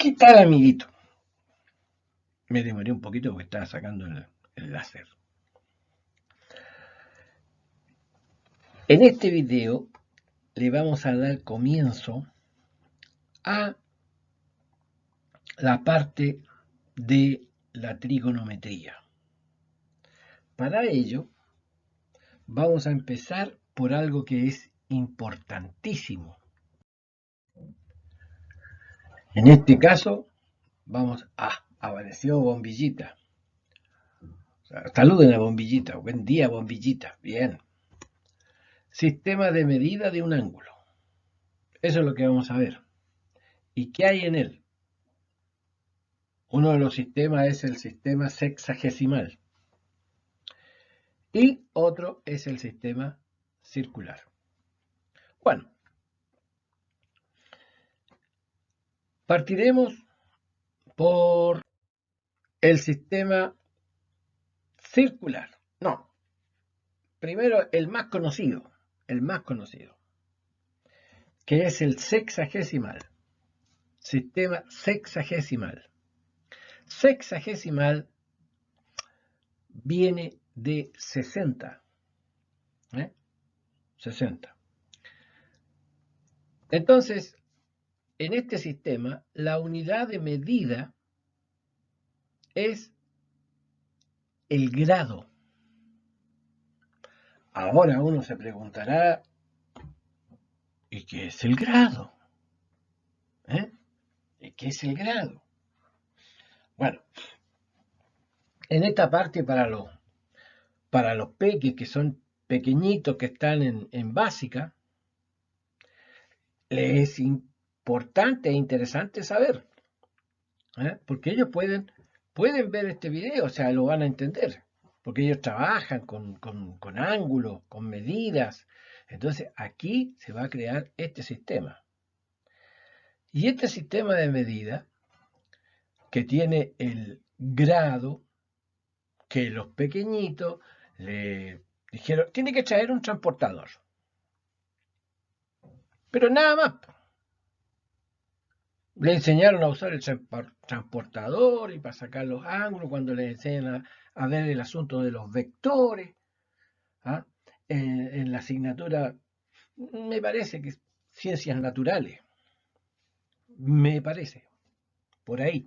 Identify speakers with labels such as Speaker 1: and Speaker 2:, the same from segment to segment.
Speaker 1: ¿Qué tal, amiguito? Me demoré un poquito porque estaba sacando el láser. En este video le vamos a dar comienzo a la parte de la trigonometría. Para ello, vamos a empezar por algo que es importantísimo. En este caso, vamos a... apareció Bombillita. Saluden a Bombillita. Buen día, Bombillita. Bien. Sistema de medida de un ángulo. Eso es lo que vamos a ver. ¿Y qué hay en él? Uno de los sistemas es el sistema sexagesimal y otro es el sistema circular. Bueno, partiremos por el sistema circular. No, primero el más conocido, que es el sexagesimal. Sistema sexagesimal. Sexagesimal viene de 60. 60. Entonces, en este sistema, la unidad de medida es el grado. Ahora uno se preguntará, ¿y qué es el grado? ¿Y qué es el grado? Bueno, en esta parte para los peques que son pequeñitos, que están en básica, les es importante e interesante saber, porque ellos pueden ver este video, o sea, lo van a entender, porque ellos trabajan con ángulos, con medidas. Entonces aquí se va a crear este sistema. Y este sistema de medida, que tiene el grado, que los pequeñitos le dijeron, tiene que traer un transportador. Pero nada más. Le enseñaron a usar el transportador y para sacar los ángulos, cuando le enseñan a ver el asunto de los vectores. En la asignatura, me parece que es ciencias naturales. Me parece. Por ahí.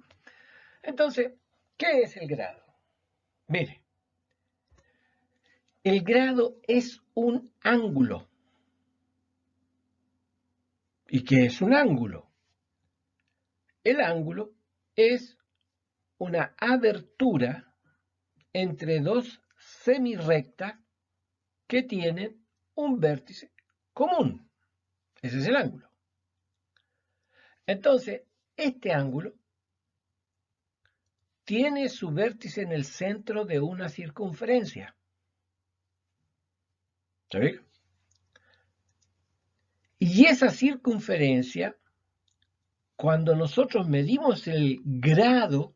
Speaker 1: Entonces, ¿qué es el grado? Mire, el grado es un ángulo. ¿Y qué es un ángulo? El ángulo es una abertura entre dos semirrectas que tienen un vértice común. Ese es el ángulo. Entonces, este ángulo tiene su vértice en el centro de una circunferencia. ¿Sí? Y esa circunferencia, cuando nosotros medimos el grado,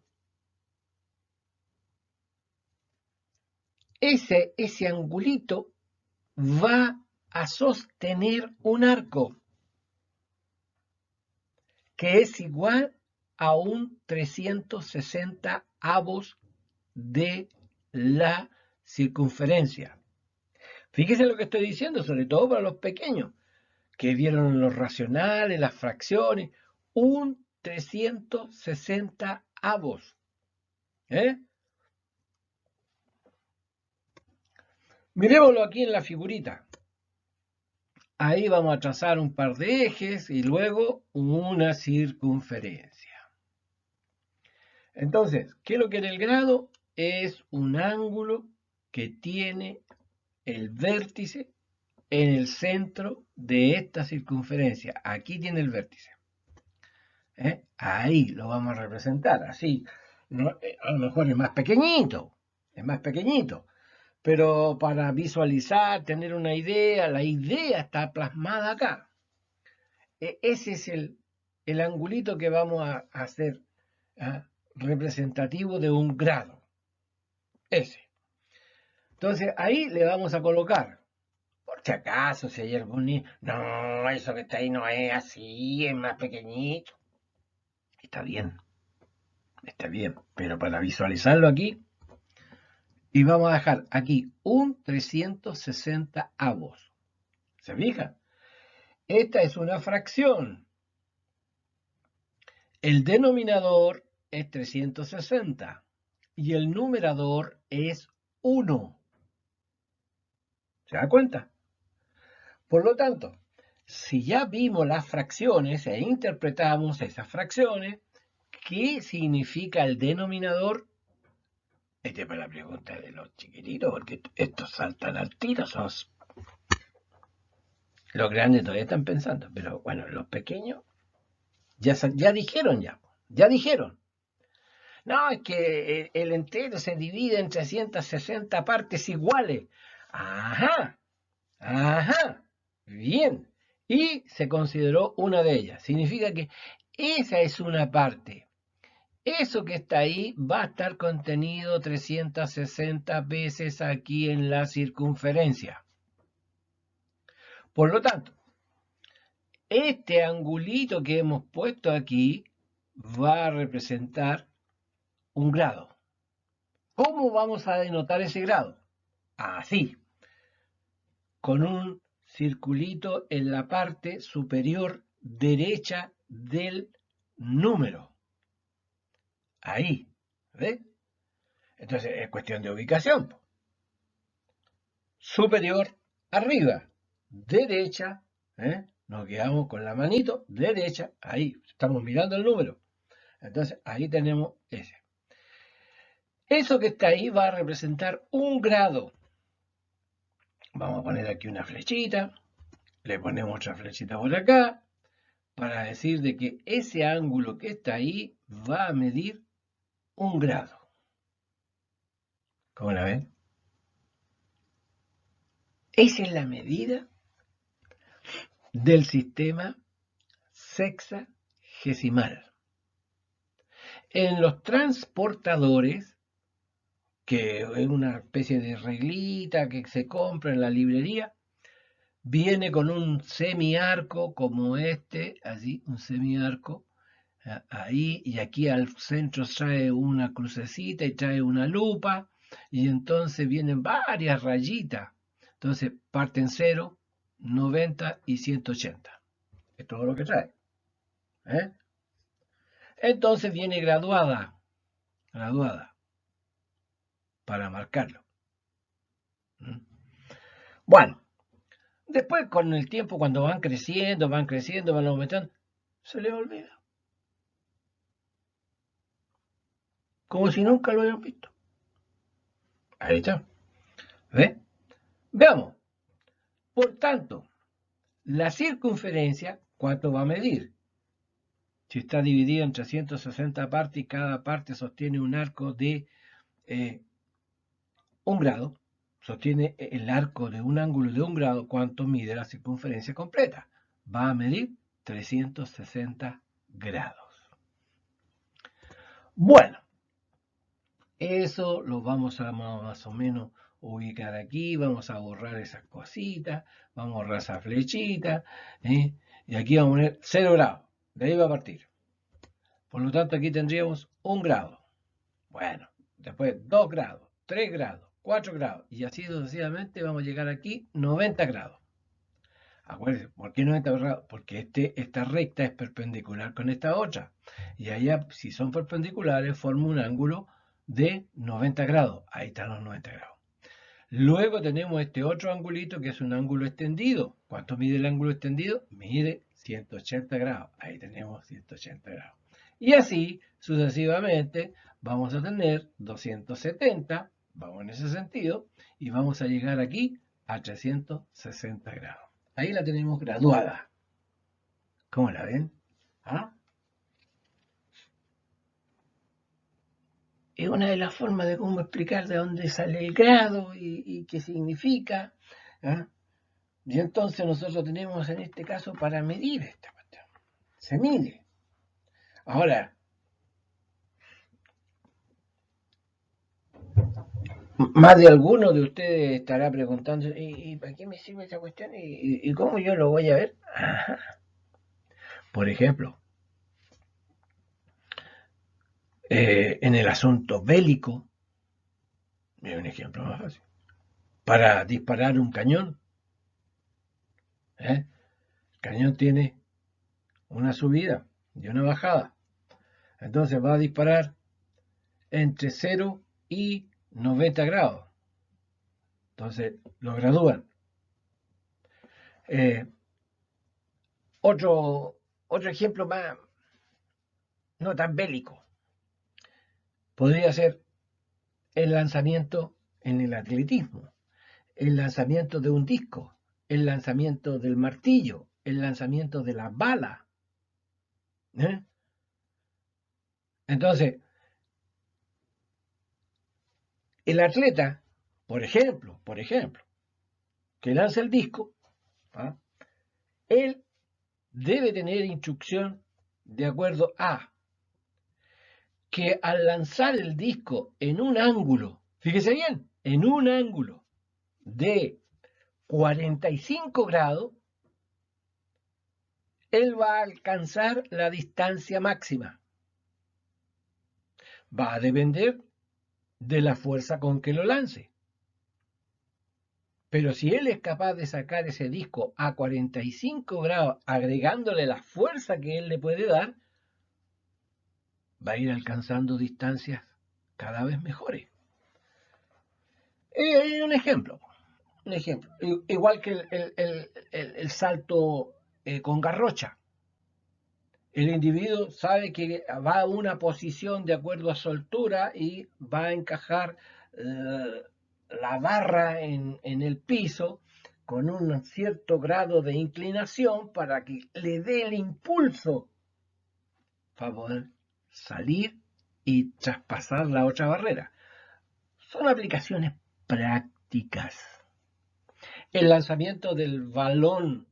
Speaker 1: ese angulito va a sostener un arco que es igual a un 360 avos de la circunferencia. Fíjese lo que estoy diciendo, sobre todo para los pequeños, que vieron los racionales, las fracciones, un 360 avos. Miremoslo aquí en la figurita. Ahí vamos a trazar un par de ejes y luego una circunferencia. Entonces, ¿qué es lo que es el grado? Es un ángulo que tiene el vértice en el centro de esta circunferencia. Aquí tiene el vértice. Ahí lo vamos a representar, así. A lo mejor es más pequeñito, pero para visualizar, tener una idea, la idea está plasmada acá. Ese es el angulito que vamos a hacer representativo de un grado. Ese. Entonces ahí le vamos a colocar, por si acaso, si hay algún niño, no, eso que está ahí no es así, es más pequeñito. Está bien, pero para visualizarlo aquí, y vamos a dejar aquí un 360 avos. ¿Se fija? Esta es una fracción. El denominador es 360 y el numerador es 1. ¿Se da cuenta? Por lo tanto, si ya vimos las fracciones e interpretamos esas fracciones, ¿qué significa el denominador? Esta es para la pregunta de los chiquititos, porque estos saltan al tiro. Los grandes todavía están pensando, pero bueno, los pequeños ya dijeron. No, es que el entero se divide en 360 partes iguales. Ajá, bien. Y se consideró una de ellas. Significa que esa es una parte. Eso que está ahí va a estar contenido 360 veces aquí en la circunferencia. Por lo tanto, este angulito que hemos puesto aquí va a representar un grado. ¿Cómo vamos a denotar ese grado? Así, con un circulito en la parte superior derecha del número. Ahí, ¿ves? Entonces es cuestión de ubicación. Superior, arriba, derecha, nos quedamos con la manito derecha, ahí, estamos mirando el número. Entonces ahí tenemos ese. Eso que está ahí va a representar un grado. Vamos a poner aquí una flechita, le ponemos otra flechita por acá, para decir de que ese ángulo que está ahí va a medir un grado. ¿Cómo la ven? Esa es la medida del sistema sexagesimal. En los transportadores, que es una especie de reglita que se compra en la librería, viene con un semiarco como este, así, un semiarco, ahí, y aquí al centro trae una crucecita y trae una lupa, y entonces vienen varias rayitas. Entonces parten 0, 90 y 180. Es todo lo que trae. ¿eh? Entonces viene graduada, para marcarlo. Bueno, después con el tiempo, cuando van creciendo, van aumentando, se les olvida. Como si nunca lo hubieran visto. Ahí está. ¿Ve? Veamos. Por tanto, la circunferencia, ¿cuánto va a medir? Si está dividida en 360 partes y cada parte sostiene un arco de un grado, sostiene el arco de un ángulo de un grado, ¿cuánto mide la circunferencia completa? Va a medir 360 grados. Bueno, eso lo vamos a más o menos ubicar aquí, vamos a borrar esas cositas, vamos a borrar esa flechita, y aquí vamos a poner 0 grados, de ahí va a partir. Por lo tanto, aquí tendríamos 1 grado. Bueno, después 2 grados, 3 grados, 4 grados, y así sucesivamente vamos a llegar aquí 90 grados. Acuérdense, ¿por qué 90 grados? Porque esta recta es perpendicular con esta otra. Y allá, si son perpendiculares, forma un ángulo de 90 grados. Ahí están los 90 grados. Luego tenemos este otro angulito que es un ángulo extendido. ¿Cuánto mide el ángulo extendido? Mide 180 grados. Ahí tenemos 180 grados. Y así sucesivamente vamos a tener 270, vamos en ese sentido, y vamos a llegar aquí a 360 grados. Ahí la tenemos graduada. ¿Cómo la ven? ¿Ah? Es una de las formas de cómo explicar de dónde sale el grado y qué significa. ¿ah? Y entonces nosotros tenemos en este caso para medir esta cuestión. Se mide. Ahora, más de alguno de ustedes estará preguntando, ¿y para qué me sirve esta cuestión? ¿Y cómo yo lo voy a ver? Ajá. Por ejemplo, En el asunto bélico, es un ejemplo más fácil. Para disparar un cañón, el cañón tiene una subida y una bajada. Entonces va a disparar entre 0 y 90 grados. Entonces lo gradúan. Otro ejemplo más, no tan bélico, podría ser el lanzamiento en el atletismo, el lanzamiento de un disco, el lanzamiento del martillo, el lanzamiento de la bala. Entonces, el atleta, por ejemplo, que lanza el disco, él debe tener instrucción de acuerdo a que al lanzar el disco en un ángulo, fíjese bien, en un ángulo de 45 grados, él va a alcanzar la distancia máxima. Va a depender de la fuerza con que lo lance. Pero si él es capaz de sacar ese disco a 45 grados, agregándole la fuerza que él le puede dar, va a ir alcanzando distancias cada vez mejores. Un ejemplo. Igual que el salto con garrocha. El individuo sabe que va a una posición de acuerdo a su altura y va a encajar la barra en el piso con un cierto grado de inclinación para que le dé el impulso para poder salir y traspasar la otra barrera. Son aplicaciones prácticas. El lanzamiento del balón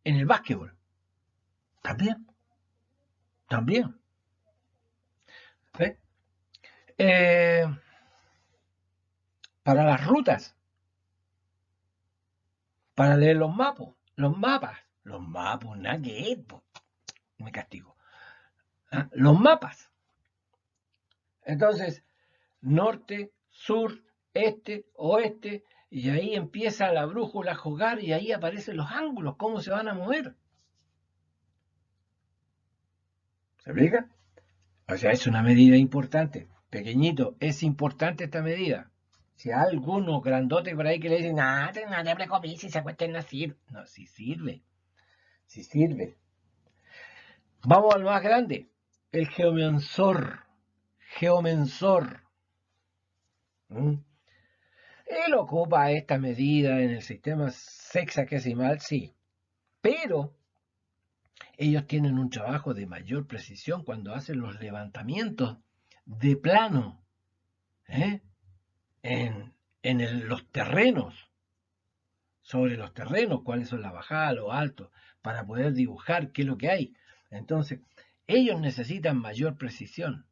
Speaker 1: en el básquetbol. También. ¿Sí? Para las rutas, para leer los mapas, nada que me castigo. Los mapas. Entonces, norte, sur, este, oeste, y ahí empieza la brújula a jugar y ahí aparecen los ángulos, cómo se van a mover. ¿Se explica? O sea, es una medida importante. Pequeñito, es importante esta medida. Si hay algunos grandotes por ahí que le dicen, no te preocupes, si se cuestión no sirve. No, sí sirve. Sí sirve. Vamos al más grande, el geomensor. Geomensor. Él ocupa esta medida en el sistema sexagesimal, sí, pero ellos tienen un trabajo de mayor precisión cuando hacen los levantamientos de plano en los terrenos, sobre los terrenos, cuáles son las bajadas, los altos, para poder dibujar qué es lo que hay. Entonces, ellos necesitan mayor precisión.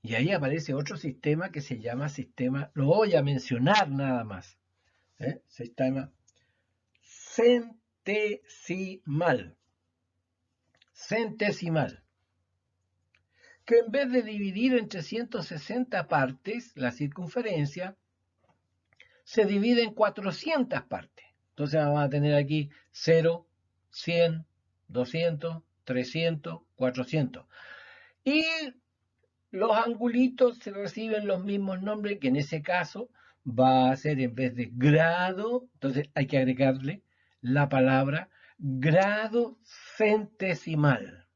Speaker 1: Y ahí aparece otro sistema que se llama sistema, lo voy a mencionar nada más, sistema centesimal. Centesimal. Que en vez de dividir en 360 partes la circunferencia, se divide en 400 partes. Entonces vamos a tener aquí 0, 100, 200, 300, 400. Y los angulitos se reciben los mismos nombres, que en ese caso va a ser en vez de grado, entonces hay que agregarle la palabra grado centesimal.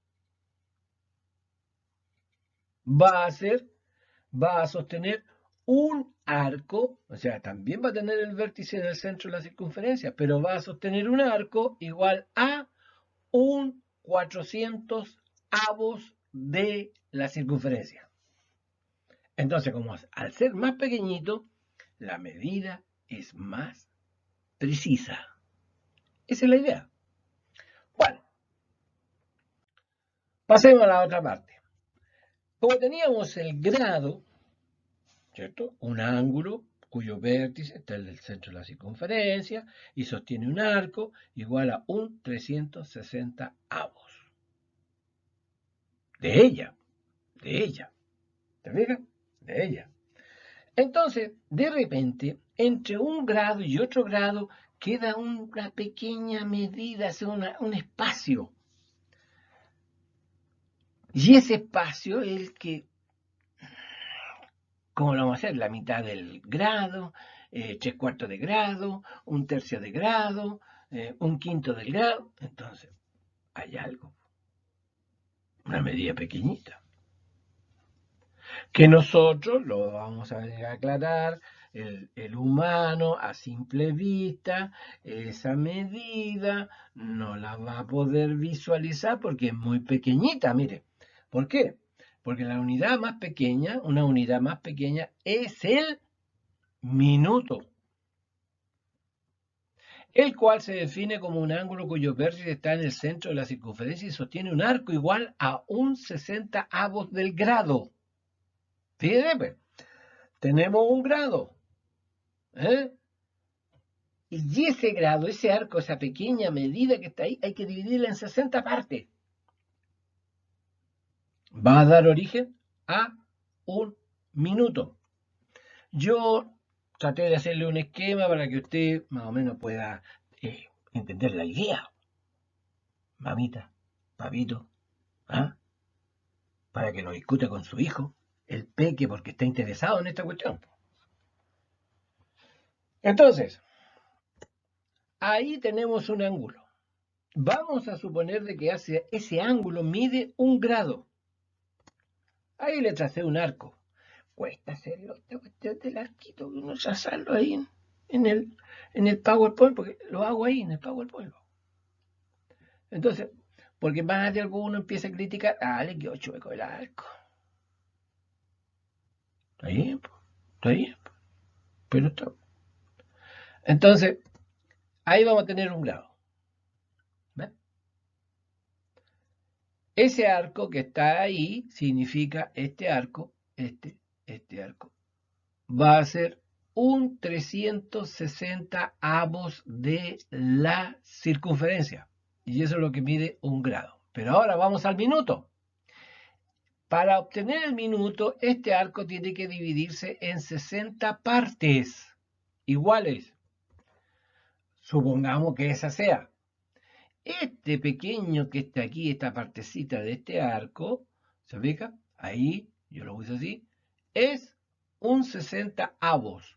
Speaker 1: Va a sostener un arco, o sea, también va a tener el vértice en el centro de la circunferencia, pero va a sostener un arco igual a un 400 avos de la circunferencia. Entonces, como al ser más pequeñito, la medida es más precisa. Esa es la idea. Bueno, pasemos a la otra parte. Como teníamos el grado, ¿cierto? Un ángulo cuyo vértice está en el centro de la circunferencia y sostiene un arco igual a un 360 avos. De ella. De ella. ¿Te fijas? De ella. Entonces, de repente, entre un grado y otro grado, queda una pequeña medida, un espacio. Y ese espacio es el que, ¿cómo lo vamos a hacer? La mitad del grado, 3/4 de grado, 1/3 de grado, 1/5 del grado. Entonces, hay algo, una medida pequeñita, que nosotros lo vamos a aclarar, el humano a simple vista, esa medida no la va a poder visualizar porque es muy pequeñita, mire. ¿Por qué? Porque la unidad más pequeña, una unidad más pequeña, es el minuto, el cual se define como un ángulo cuyo vértice está en el centro de la circunferencia y sostiene un arco igual a un 60avo del grado. Fíjense, pues, tenemos un grado, ¿eh? Y ese grado, ese arco, esa pequeña medida que está ahí, hay que dividirla en 60 partes. Va a dar origen a un minuto. Yo traté de hacerle un esquema para que usted más o menos pueda entender la idea. Mamita, papito, ¿ah? Para que lo discute con su hijo, el peque, porque está interesado en esta cuestión. Entonces, ahí tenemos un ángulo. Vamos a suponer de que ese ángulo mide 1 grado. Ahí le tracé un arco. Cuesta hacerlo, esta cuestión del arquito, uno trazarlo ahí en el PowerPoint, porque lo hago ahí en el PowerPoint. Entonces, porque más de alguno empieza a criticar, le quedó chueco el arco. Está bien, está bien, pero está. Entonces, ahí vamos a tener un grado. ¿Ves? Ese arco que está ahí significa este arco, este arco, va a ser un 360avos de la circunferencia. Y eso es lo que mide 1 grado. Pero ahora vamos al minuto. Para obtener el minuto, este arco tiene que dividirse en 60 partes iguales. Supongamos que esa sea. Este pequeño que está aquí, esta partecita de este arco, ¿se fija? Ahí, yo lo puse así, es un 60avos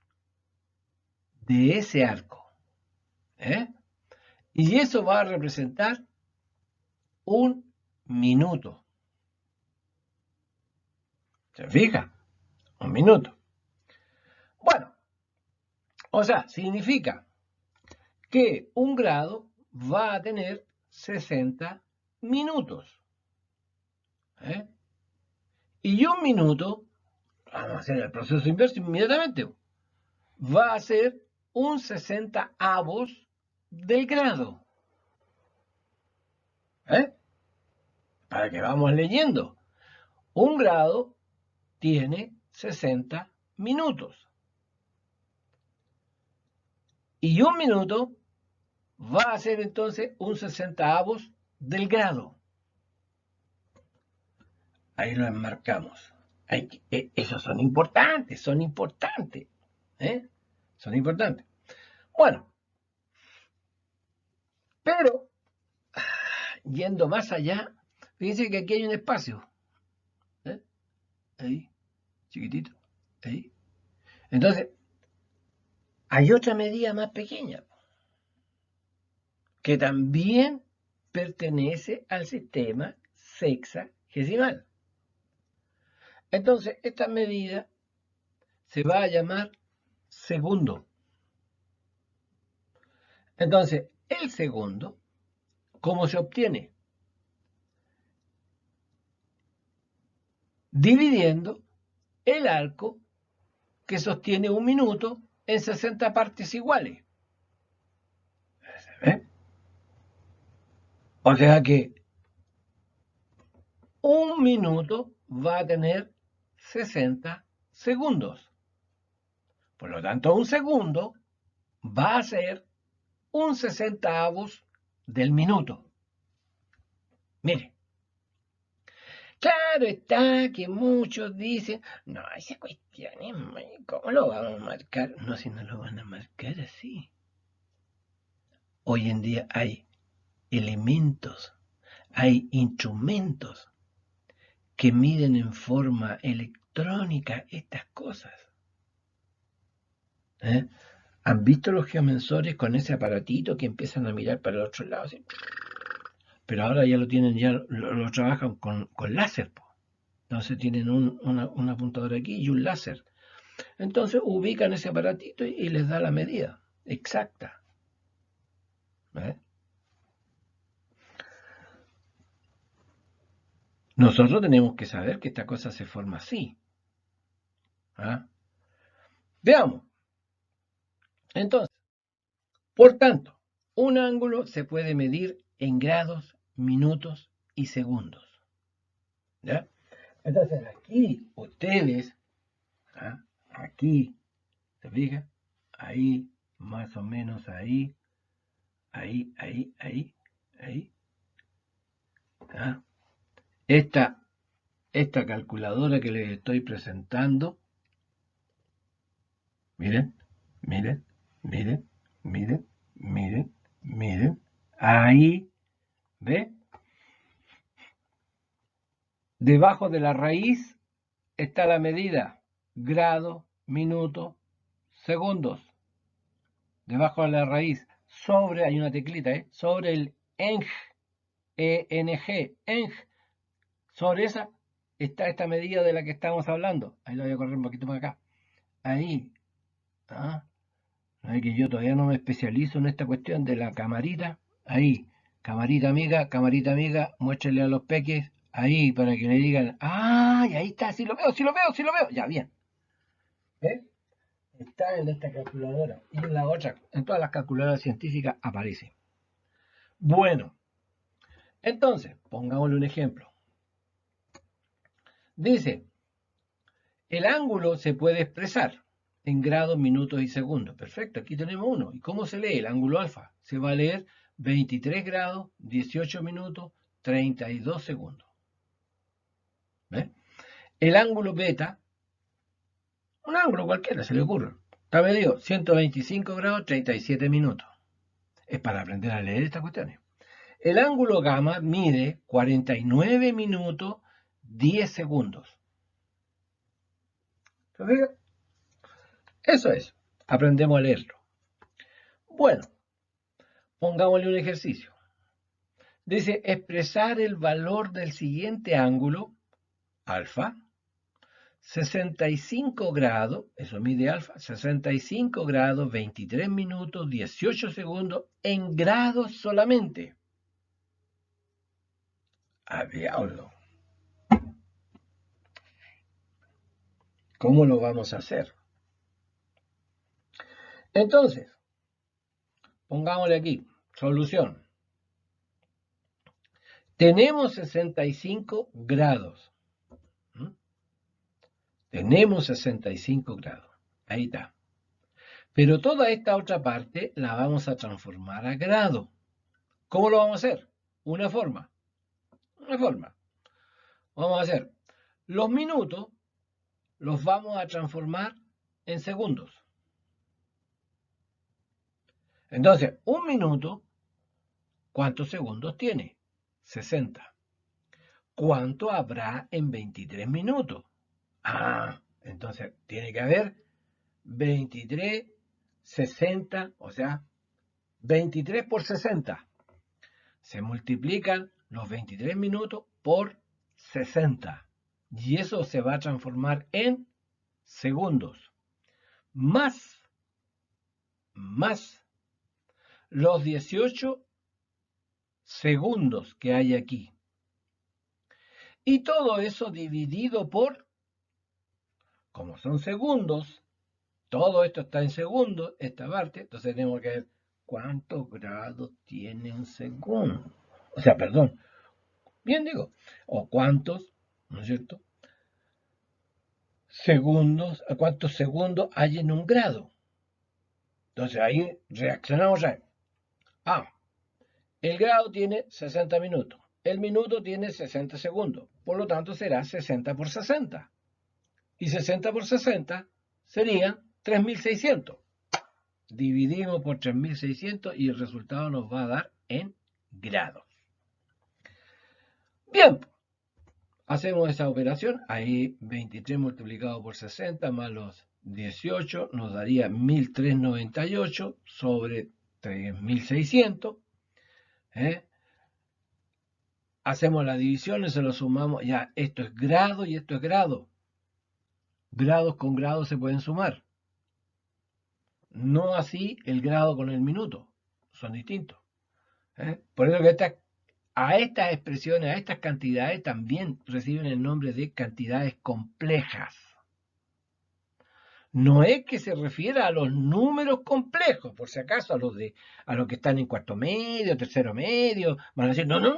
Speaker 1: de ese arco. Y eso va a representar un minuto. ¿Se fija? Un minuto. Bueno, o sea, significa que un grado va a tener 60 minutos. Y un minuto, vamos a hacer el proceso inverso inmediatamente, va a ser un 60avos del grado. Para que vamos leyendo. Un grado tiene 60 minutos. Y un minuto va a ser entonces un 60avos del grado. Ahí lo enmarcamos. Esos son importantes, son importantes. Son importantes. Bueno, pero yendo más allá, fíjense que aquí hay un espacio. Ahí, chiquitito. Ahí. Entonces, hay otra medida más pequeña que también pertenece al sistema sexagesimal. Entonces, esta medida se va a llamar segundo. Entonces, el segundo, ¿cómo se obtiene? Dividiendo el arco que sostiene un minuto en 60 partes iguales. O sea que un minuto va a tener 60 segundos. Por lo tanto, un segundo va a ser un 60avos del minuto. Mire, Claro está que muchos dicen, no, esa cuestión es ¿cómo lo vamos a marcar? No, si no lo van a marcar así. Hoy en día hay elementos, hay instrumentos que miden en forma electrónica estas cosas. ¿Eh? ¿Han visto los geomensores con ese aparatito que empiezan a mirar para el otro lado? Así? Pero ahora ya lo tienen, ya lo trabajan con láser. Entonces tienen un apuntador aquí y un láser. Entonces ubican ese aparatito y les da la medida exacta. ¿Eh? Nosotros tenemos que saber que esta cosa se forma así. ¿Ah? Veamos. Entonces, por tanto, un ángulo se puede medir en grados, minutos y segundos. ¿Ya? Entonces aquí ustedes, ¿ah? Aquí, ¿se fijan? Ahí, más o menos ahí, ahí. ¿Ah? Esta calculadora que les estoy presentando, miren, miren, miren, miren, miren, miren, ahí, ¿ve? Debajo de la raíz está la medida, grado, minuto, segundos. Debajo de la raíz, sobre, hay una teclita, sobre el ENG, ENG, sobre esa está esta medida de la que estamos hablando. Ahí lo voy a correr un poquito más acá. Ahí, ¿ah? Ay, que yo todavía no me especializo en esta cuestión de la camarita. Ahí, camarita amiga, muéstrale a los peques. Ahí, para que le digan, ¡ay, ahí está! ¡Sí lo veo, sí lo veo, sí lo veo! Ya, bien. ¿Ves? Está en esta calculadora. Y en la otra, en todas las calculadoras científicas aparece. Bueno, entonces, pongámosle un ejemplo. Dice, el ángulo se puede expresar en grados, minutos y segundos. Perfecto, aquí tenemos uno. ¿Y cómo se lee el ángulo alfa? Se va a leer 23 grados, 18 minutos, 32 segundos. ¿Ves? El ángulo beta, un ángulo cualquiera, se le ocurre. Está medido 125 grados, 37 minutos. Es para aprender a leer estas cuestiones. El ángulo gamma mide 49 minutos, 10 segundos. ¿Se fija? Eso es. Aprendemos a leerlo. Bueno, pongámosle un ejercicio. Dice expresar el valor del siguiente ángulo, alfa, 65 grados, eso mide alfa, 65 grados, 23 minutos, 18 segundos, en grados solamente. ¡A diablo! ¿Cómo lo vamos a hacer? Entonces, pongámosle aquí, solución. Tenemos 65 grados. Tenemos 65 grados. Ahí está. Pero toda esta otra parte la vamos a transformar a grado. ¿Cómo lo vamos a hacer? Una forma. Vamos a hacer los minutos, los vamos a transformar en segundos. Entonces, un minuto, ¿cuántos segundos tiene? 60. ¿Cuánto habrá en 23 minutos? Entonces tiene que haber 23, 60, o sea, 23 por 60. Se multiplican los 23 minutos por 60. Y eso se va a transformar en segundos. Más los 18 segundos que hay aquí. Y todo eso dividido por, como son segundos, todo esto está en segundos, esta parte, entonces tenemos que ver cuántos grados tiene un segundo. O sea, perdón, bien digo, o cuántos, ¿no es cierto? Segundos, cuántos segundos hay en un grado. Entonces ahí reaccionamos a el grado tiene 60 minutos, el minuto tiene 60 segundos. por lo tanto será 60 por 60. Y 60 por 60 serían 3600. Dividimos por 3600 y el resultado nos va a dar en grados. Bien, hacemos esa operación. Ahí 23 multiplicado por 60 más los 18 nos daría 1398 sobre 3600. Hacemos la división y se lo sumamos. Ya, esto es grado y esto es grado. Grados con grados se pueden sumar. No así el grado con el minuto. Son distintos. Por eso que a estas expresiones, a estas cantidades también reciben el nombre de cantidades complejas. No es que se refiera a los números complejos, por si acaso, a los que están en cuarto medio, tercero medio, van a decir, no, los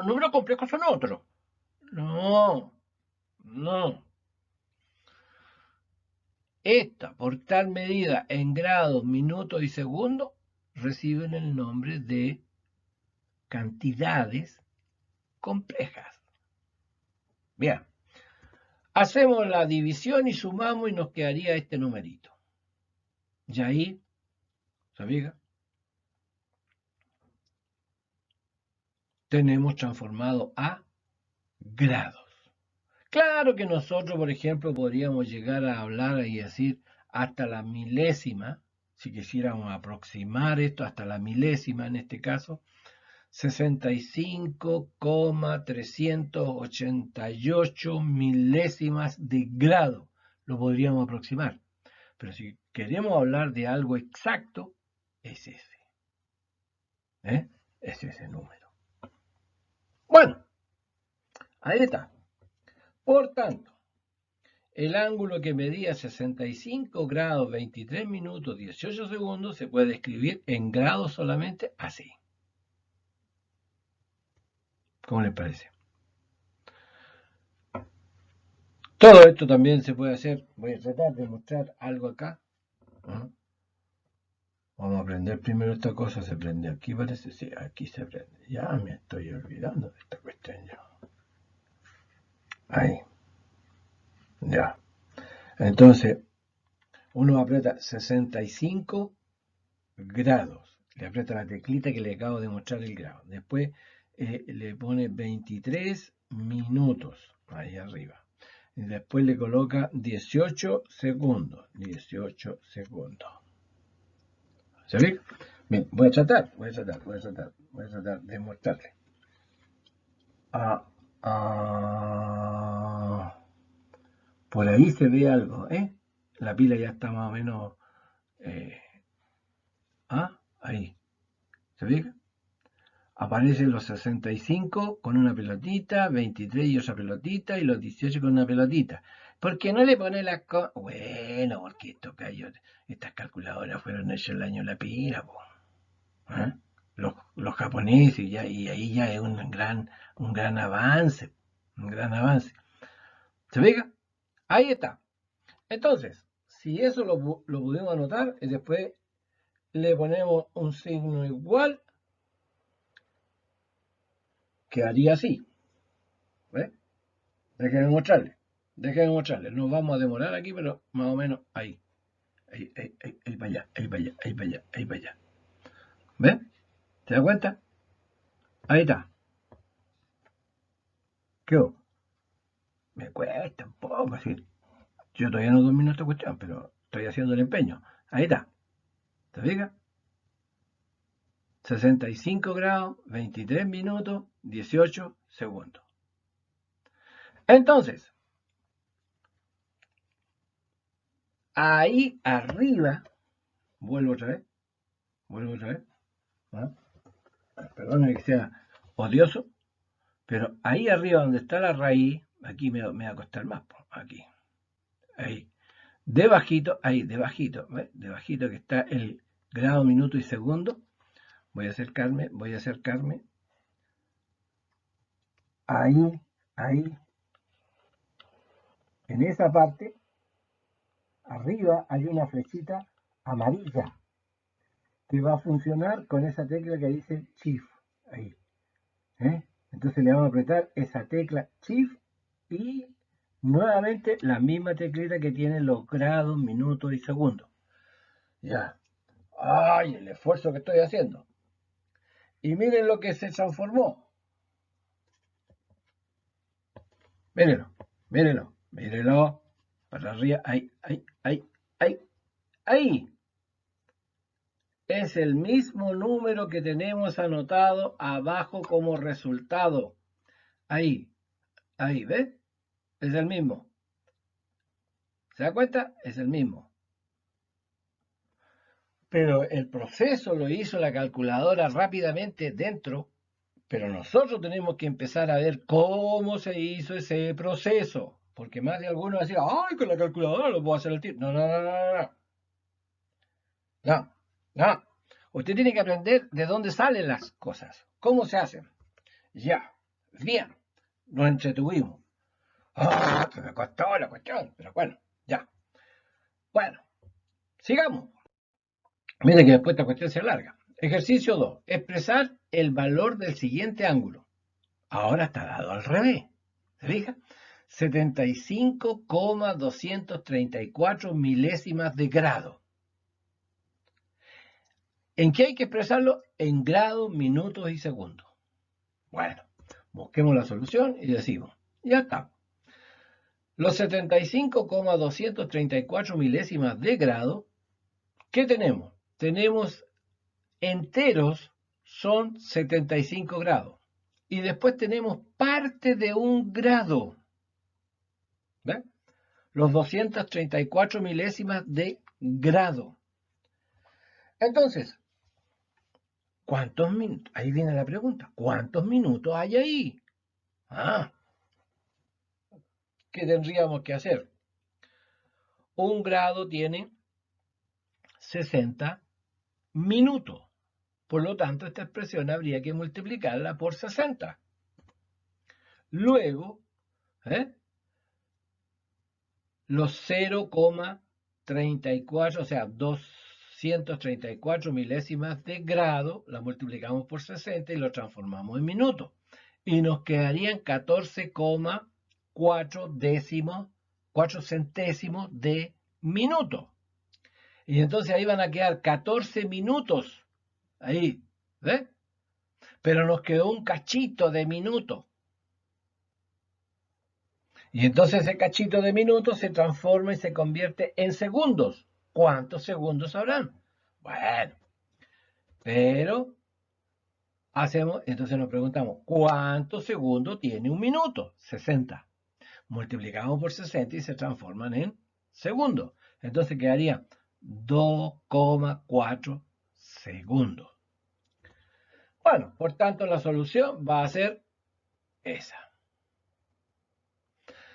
Speaker 1: números complejos son otros. No. Esta, por tal medida en grados, minutos y segundos, reciben el nombre de cantidades complejas. Bien, hacemos la división y sumamos y nos quedaría este numerito. Y ahí, ¿se fija? Tenemos transformado a grados. Claro que nosotros, por ejemplo, podríamos llegar a hablar y decir hasta la milésima, si quisiéramos aproximar esto hasta la milésima en este caso, 65,388 milésimas de grado. Lo podríamos aproximar. Pero si queremos hablar de algo exacto, es ese. Es ese número. Bueno, ahí está. Por tanto, el ángulo que medía 65 grados 23 minutos 18 segundos se puede escribir en grados solamente así. ¿Cómo les parece? Todo esto también se puede hacer. Voy a tratar de mostrar algo acá. Vamos a aprender primero esta cosa. ¿Se prende aquí? Parece. Sí, aquí se prende. Ya me estoy olvidando de esta cuestión ya. Ahí. Ya. Entonces, uno aprieta 65 grados. Le aprieta la teclita que le acabo de mostrar el grado. Después le pone 23 minutos ahí arriba. Y después le coloca 18 segundos. 18 segundos. ¿Se ve? Bien, voy a tratar de mostrarle. Por ahí se ve algo, La pila ya está más o menos... ahí. ¿Se ve? Aparecen los 65 con una pelotita, 23 y otra pelotita, y los 18 con una pelotita. ¿Por qué no le pone las cosas? Bueno, porque estas calculadoras fueron hechas el año de la pila, po. Los japoneses, y ahí ya es un gran avance. Un gran avance. ¿Se ve? Ahí está. Entonces, si eso lo pudimos anotar, y después le ponemos un signo igual, quedaría así. ¿Ves? Déjenme mostrarle. Nos vamos a demorar aquí, pero más o menos ahí. Ahí para allá, ahí para allá. ¿Ves? ¿Te das cuenta? Ahí está. ¿Qué hubo? Me cuesta un poco, así. Yo todavía no domino esta cuestión, pero estoy haciendo el empeño. Ahí está. ¿Te fijas? 65 grados, 23 minutos, 18 segundos. Entonces, ahí arriba, vuelvo otra vez. Perdona que sea odioso, pero ahí arriba donde está la raíz, aquí me va a costar más, aquí, ahí, debajito, ¿ves? Debajito que está el grado, minuto y segundo. Voy a acercarme, ahí, en esa parte, arriba hay una flechita amarilla que va a funcionar con esa tecla que dice Shift, ahí, Entonces le vamos a apretar esa tecla Shift y nuevamente la misma teclita que tiene los grados, minutos y segundos. Ya. ¡Ay, el esfuerzo que estoy haciendo! Y miren lo que se transformó. Mírenlo, mírenlo, mírenlo. Para arriba, ahí, ahí, ahí, ahí, ahí. Es el mismo número que tenemos anotado abajo como resultado. Ahí, ahí, ¿ves? Es el mismo. ¿Se da cuenta? Es el mismo. Pero el proceso lo hizo la calculadora rápidamente dentro, pero nosotros tenemos que empezar a ver cómo se hizo ese proceso. Porque más de alguno va a decir, ¡ay, con la calculadora lo puedo hacer al tiro! No, no, no, no, no. No, no. Usted tiene que aprender de dónde salen las cosas, cómo se hacen. Ya, bien, nos entretuvimos. ¡Ah, que me costó la cuestión! Pero bueno, ya. Bueno, sigamos. Mire que después esta cuestión se alarga. Ejercicio 2. Expresar el valor del siguiente ángulo. Ahora está dado al revés. ¿Se fija? 75,234 milésimas de grado. ¿En qué hay que expresarlo? En grados, minutos y segundos. Bueno, busquemos la solución y decimos, ya está. Los 75,234 milésimas de grado, ¿qué tenemos? Tenemos enteros, son 75 grados. Y después tenemos parte de un grado. ¿Ven? Los 234 milésimas de grado. Entonces, ¿cuántos minutos? Ahí viene la pregunta. ¿Cuántos minutos hay ahí? ¿Qué tendríamos que hacer? Un grado tiene 60 minutos. Por lo tanto, esta expresión habría que multiplicarla por 60. Luego, los 0,34, o sea, 234 milésimas de grado, la multiplicamos por 60 y lo transformamos en minutos. Y nos quedarían 14,4 centésimos de minuto. Y entonces ahí van a quedar 14 minutos. Ahí, ¿ves? Pero nos quedó un cachito de minuto. Y entonces ese cachito de minuto se transforma y se convierte en segundos. ¿Cuántos segundos habrán? Bueno, pero entonces nos preguntamos, ¿cuántos segundos tiene un minuto? 60. Multiplicamos por 60 y se transforman en segundos. Entonces quedaría 2,4 segundos. Bueno, por tanto la solución va a ser esa.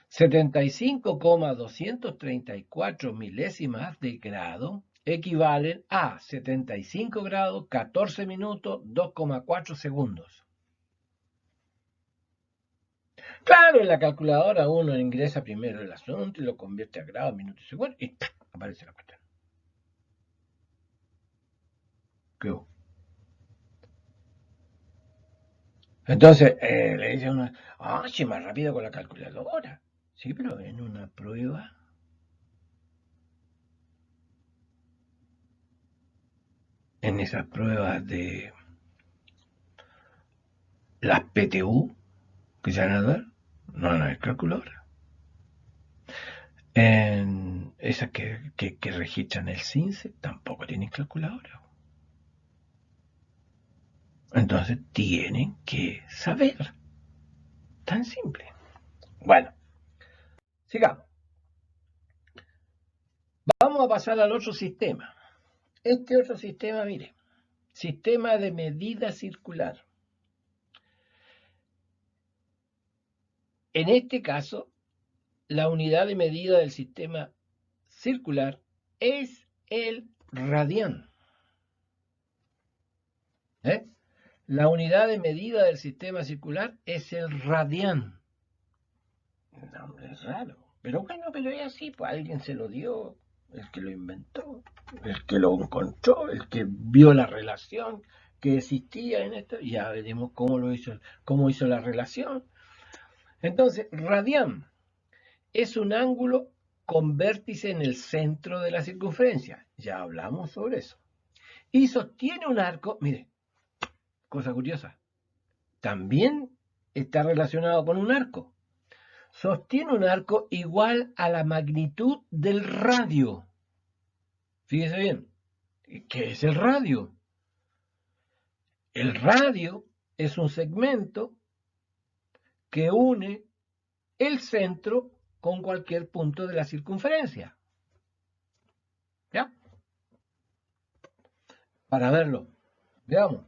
Speaker 1: 75,234 milésimas de grado equivalen a 75 grados, 14 minutos, 2,4 segundos. Claro, en la calculadora uno ingresa primero el asunto y lo convierte a grados, minutos y segundos y aparece la cuestión. ¿Qué hubo? Entonces le dice uno, sí, más rápido con la calculadora. Sí, pero en una prueba. En esas pruebas de las PTU que se van a dar, no hay calculadora. En esas que registran el CINCE tampoco tienen calculadora. Entonces tienen que saber. Tan simple. Bueno, sigamos. Vamos a pasar al otro sistema. Este otro sistema, mire, sistema de medida circular. En este caso, la unidad de medida del sistema circular es el radián. La unidad de medida del sistema circular es el radián. Nombre es raro. Pero bueno, pero es así, pues alguien se lo dio, el que lo inventó, el que lo encontró, el que vio la relación, que existía en esto, ya veremos cómo hizo la relación. Entonces, radián es un ángulo con vértice en el centro de la circunferencia. Ya hablamos sobre eso. Y sostiene un arco, mire, cosa curiosa, también está relacionado con un arco. Sostiene un arco igual a la magnitud del radio. Fíjese bien, ¿qué es el radio? El radio es un segmento que une el centro con cualquier punto de la circunferencia. ¿Ya? Para verlo, veamos.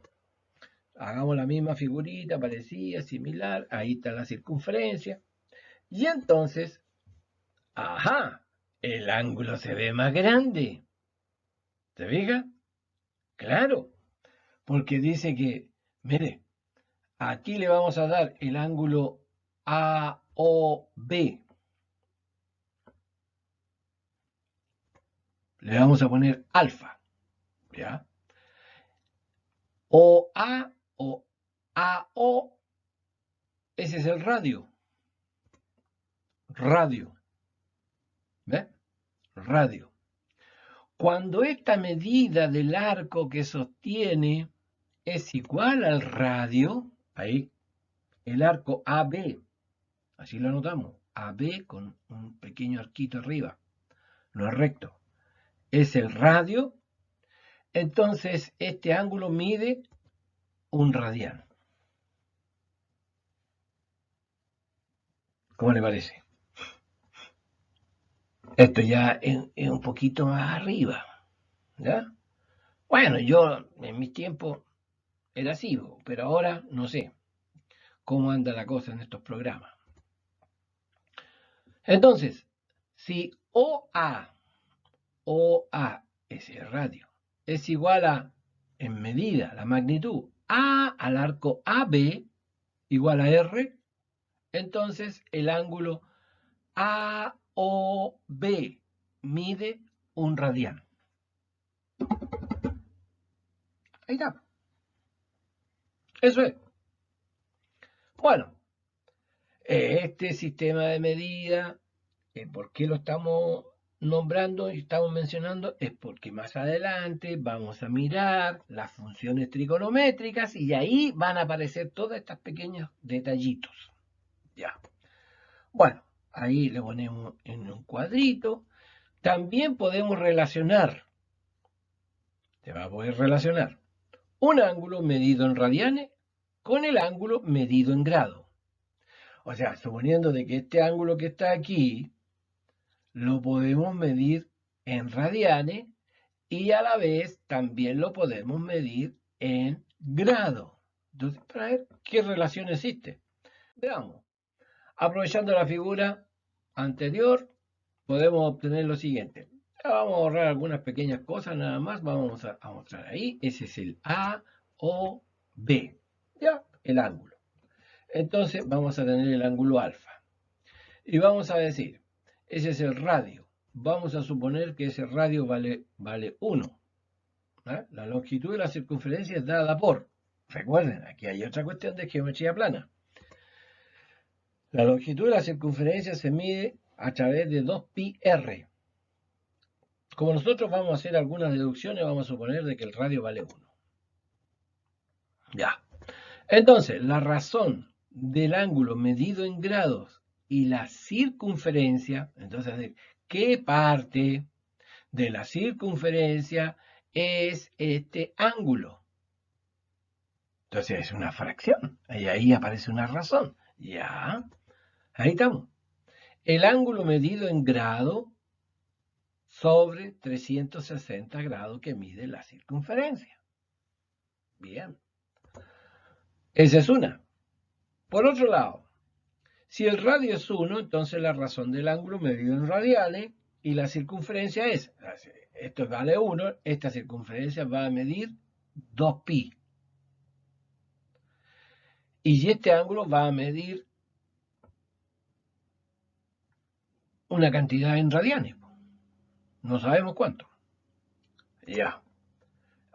Speaker 1: Hagamos la misma figurita, parecida, similar. Ahí está la circunferencia. Y entonces, ajá, el ángulo se ve más grande. ¿Se fija? Claro, porque dice que, mire, aquí le vamos a dar el ángulo AOB. Le vamos a poner alfa, ¿ya? OA o AO, ese es el radio. Radio, ¿ve? Radio. Cuando esta medida del arco que sostiene es igual al radio, ahí, el arco AB, así lo anotamos, AB con un pequeño arquito arriba, no es recto, es el radio, entonces este ángulo mide un radián. ¿Cómo le parece? Esto ya es un poquito más arriba, ¿ya? Bueno, yo en mis tiempos era así, pero ahora no sé cómo anda la cosa en estos programas. Entonces, si OA es el radio, es igual a, en medida, la magnitud, A al arco AB igual a R, entonces el ángulo AOB mide un radián. Ahí está. Eso es. Bueno, este sistema de medida, ¿por qué lo estamos nombrando y estamos mencionando? Es porque más adelante vamos a mirar las funciones trigonométricas y ahí van a aparecer todos estos pequeños detallitos. Ya. Bueno, ahí le ponemos en un cuadrito. También podemos relacionar, se va a poder relacionar un ángulo medido en radianes con el ángulo medido en grado. O sea, suponiendo de que este ángulo que está aquí lo podemos medir en radianes y a la vez también lo podemos medir en grado. Entonces, para ver qué relación existe. Veamos. Aprovechando la figura anterior, podemos obtener lo siguiente. Ya vamos a ahorrar algunas pequeñas cosas nada más. Vamos a mostrar ahí. Ese es el A, O, B. Ya, el ángulo. Entonces vamos a tener el ángulo alfa. Y vamos a decir, ese es el radio. Vamos a suponer que ese radio vale 1. ¿Eh? La longitud de la circunferencia es dada por, recuerden, aquí hay otra cuestión de geometría plana. La longitud de la circunferencia se mide a través de 2πr. Como nosotros vamos a hacer algunas deducciones, vamos a suponer de que el radio vale 1. Ya. Entonces, la razón del ángulo medido en grados y la circunferencia, entonces, ¿qué parte de la circunferencia es este ángulo? Entonces es una fracción, y ahí aparece una razón. Ya, ahí estamos. El ángulo medido en grado sobre 360 grados que mide la circunferencia. Bien. Esa es una. Por otro lado, si el radio es 1, entonces la razón del ángulo medido en radianes y la circunferencia es, esto vale 1, esta circunferencia va a medir 2π. Y este ángulo va a medir una cantidad en radianes. No sabemos cuánto. Ya.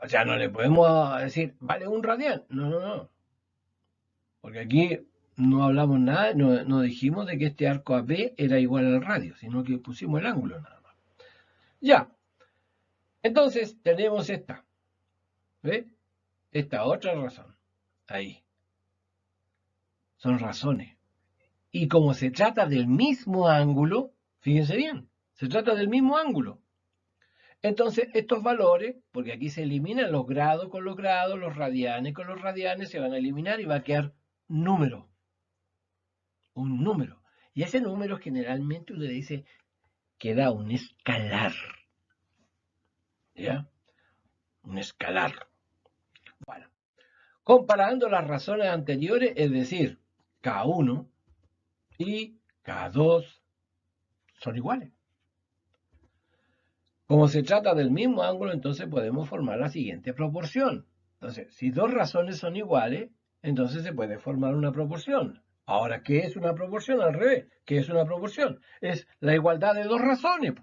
Speaker 1: O sea, no le podemos decir, vale un radián. No, no, no. Porque aquí no hablamos nada, no dijimos de que este arco AB era igual al radio, sino que pusimos el ángulo nada más. Ya, entonces tenemos esta, ¿ve? Esta otra razón. Ahí, son razones. Y como se trata del mismo ángulo, fíjense bien, se trata del mismo ángulo. Entonces, estos valores, porque aquí se eliminan los grados con los grados, los radianes con los radianes, se van a eliminar y va a quedar número, un número. Y ese número generalmente uno le dice que da un escalar. ¿Ya? Un escalar. Bueno, comparando las razones anteriores, es decir, K1 y K2 son iguales. Como se trata del mismo ángulo, entonces podemos formar la siguiente proporción. Entonces, si dos razones son iguales, entonces se puede formar una proporción. Ahora, ¿qué es una proporción? Al revés, ¿qué es una proporción? Es la igualdad de dos razones.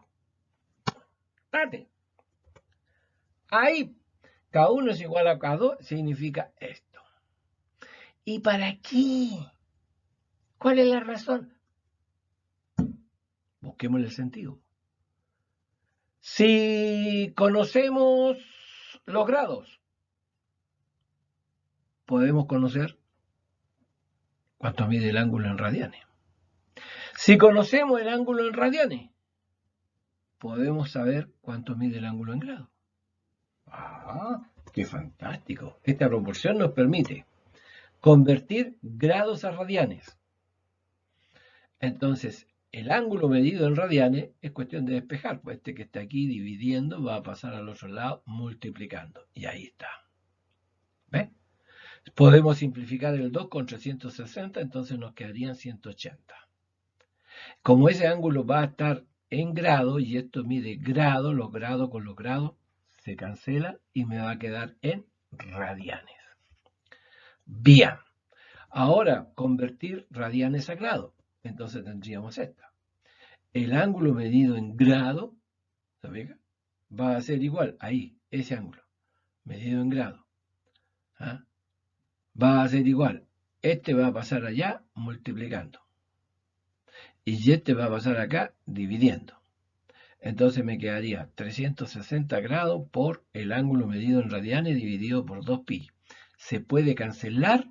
Speaker 1: Date. Ahí, K1 es igual a K2, significa esto. ¿Y para qué? ¿Cuál es la razón? Busquemos el sentido. Si conocemos los grados, podemos conocer cuánto mide el ángulo en radianes. Si conocemos el ángulo en radianes, podemos saber cuánto mide el ángulo en grados. ¡Ah! ¡Qué fantástico! Esta proporción nos permite convertir grados a radianes. Entonces, el ángulo medido en radianes es cuestión de despejar, pues este que está aquí dividiendo va a pasar al otro lado multiplicando. Y ahí está. ¿Ves? Podemos simplificar el 2 con 360, entonces nos quedarían 180. Como ese ángulo va a estar en grado y esto mide grado, los grados con los grados se cancela y me va a quedar en radianes. Bien, ahora convertir radianes a grado. Entonces tendríamos esta. El ángulo medido en grado, ¿sabes? Va a ser igual, ahí, ese ángulo, medido en grado. ¿Ah? Va a ser igual. Este va a pasar allá multiplicando. Y este va a pasar acá dividiendo. Entonces me quedaría 360 grados por el ángulo medido en radianes dividido por 2pi. Se puede cancelar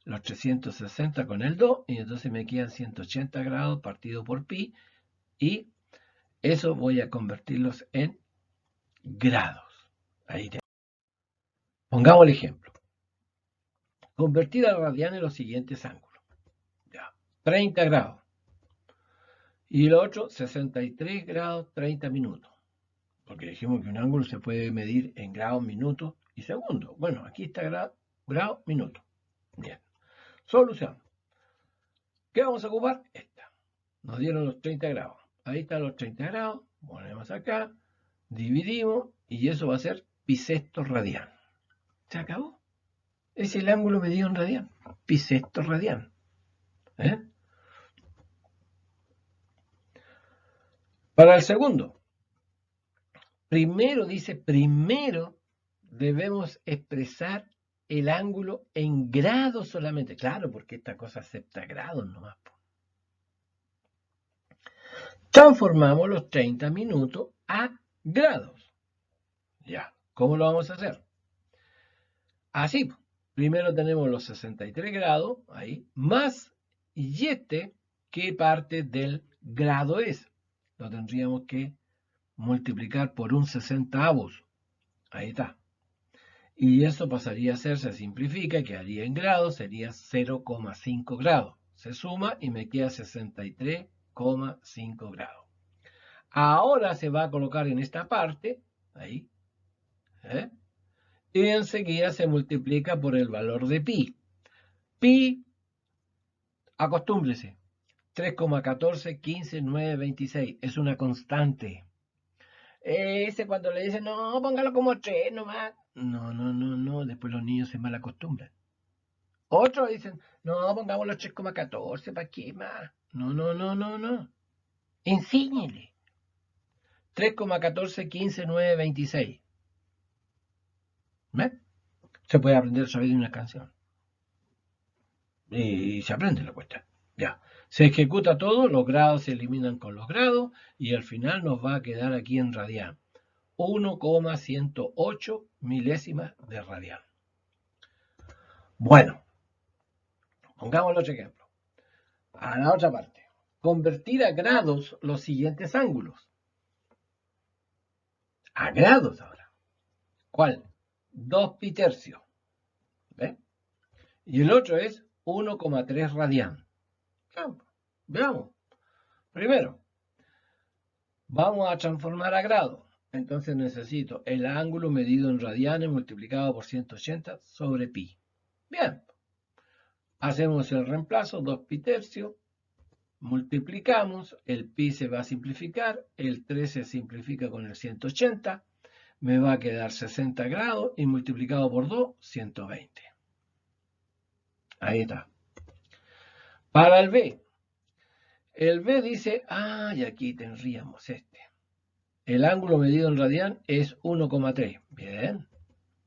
Speaker 1: los 360 con el 2 y entonces me quedan 180 grados partido por pi y eso voy a convertirlos en grados. Ahí tengo. Pongamos el ejemplo. Convertir a radianes los siguientes ángulos. Ya. 30 grados. Y el otro 63 grados 30 minutos. Porque dijimos que un ángulo se puede medir en grados, minutos y segundos. Bueno, aquí está grado, minuto. Bien. Solución. ¿Qué vamos a ocupar? Esta. Nos dieron los 30 grados. Ahí están los 30 grados. Ponemos acá. Dividimos. Y eso va a ser pi sexto radian. Se acabó. Es el ángulo medido en radian. Pi sexto radian. ¿Eh? Para el segundo. Primero debemos expresar el ángulo en grados solamente. Claro, porque esta cosa acepta grados nomás. Transformamos los 30 minutos a grados. Ya, ¿cómo lo vamos a hacer? Así, primero tenemos los 63 grados, ahí, más y este, ¿qué parte del grado es? Lo tendríamos que multiplicar por un 60avos. Ahí está. Y eso pasaría a ser, se simplifica, quedaría en grados, sería 0,5 grados. Se suma y me queda 63,5 grados. Ahora se va a colocar en esta parte, ahí, y enseguida se multiplica por el valor de pi. Pi, acostúmbrese, 3,1415,926, es una constante. Ese cuando le dicen, no, póngalo como 3 nomás. No, después los niños se mal acostumbran. Otros dicen, no, pongamos los 3,14, ¿para qué más? No. Enséñele. 3,1415,926. ¿Ves? Se puede aprender a saber una canción. Y se aprende la cuestión. Ya. Se ejecuta todo, los grados se eliminan con los grados y al final nos va a quedar aquí en radian. 1,108 milésimas de radian. Bueno, pongamos otro ejemplo. A la otra parte. Convertir a grados los siguientes ángulos. A grados ahora. ¿Cuál? 2 pi tercios. ¿Ves? Y el otro es 1,3 radian. Veamos. Primero, vamos a transformar a grados. Entonces necesito el ángulo medido en radianes multiplicado por 180 sobre pi. Bien. Hacemos el reemplazo, 2 pi tercios. Multiplicamos, el pi se va a simplificar, el 3 se simplifica con el 180. Me va a quedar 60 grados y multiplicado por 2, 120. Ahí está. Para el B. El B dice, y aquí tendríamos este. El ángulo medido en radian es 1,3. Bien.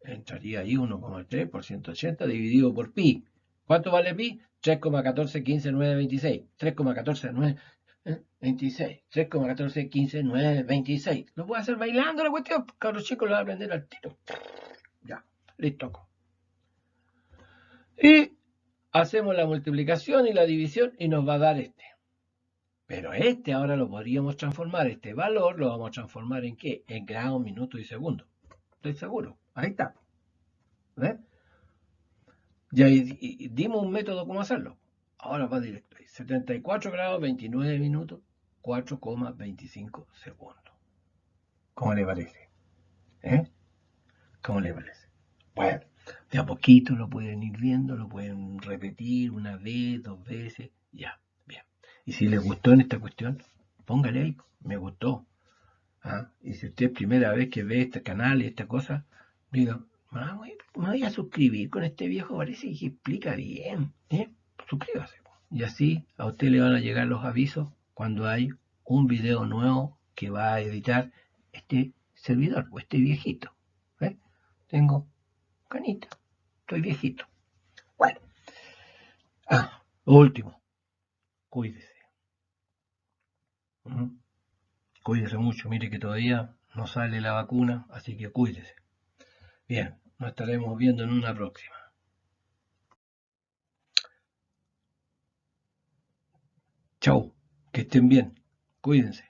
Speaker 1: Entraría ahí 1,3 por 180 dividido por pi. ¿Cuánto vale pi? 3,1415,926. 3,14,926. 3,1415,926. Lo puedo hacer bailando la cuestión. Cabros chicos lo van a aprender al tiro. Ya. Listo. Y hacemos la multiplicación y la división y nos va a dar este. Pero este ahora lo podríamos transformar, este valor lo vamos a transformar en ¿qué? En grados, minutos y segundos. Estoy seguro. Ahí está. ¿Ves? Ya dimos un método cómo hacerlo. Ahora va directo. 74 grados, 29 minutos, 4,25 segundos. ¿Cómo le parece? ¿Cómo le parece? Bueno, de a poquito lo pueden ir viendo, lo pueden repetir una vez, 2 veces, ya. Y si les gustó en esta cuestión, póngale ahí, me gustó. Y si usted es primera vez que ve este canal y esta cosa, diga, me voy a suscribir con este viejo, parece que explica bien. Suscríbase. Y así a usted le van a llegar los avisos cuando hay un video nuevo que va a editar este servidor o este viejito. ¿Ves? Tengo canita, estoy viejito. Bueno. Lo último, cuídese. Cuídese mucho, mire que todavía no sale la vacuna, así que cuídese. Bien, nos estaremos viendo en una próxima. Chau, que estén bien, cuídense.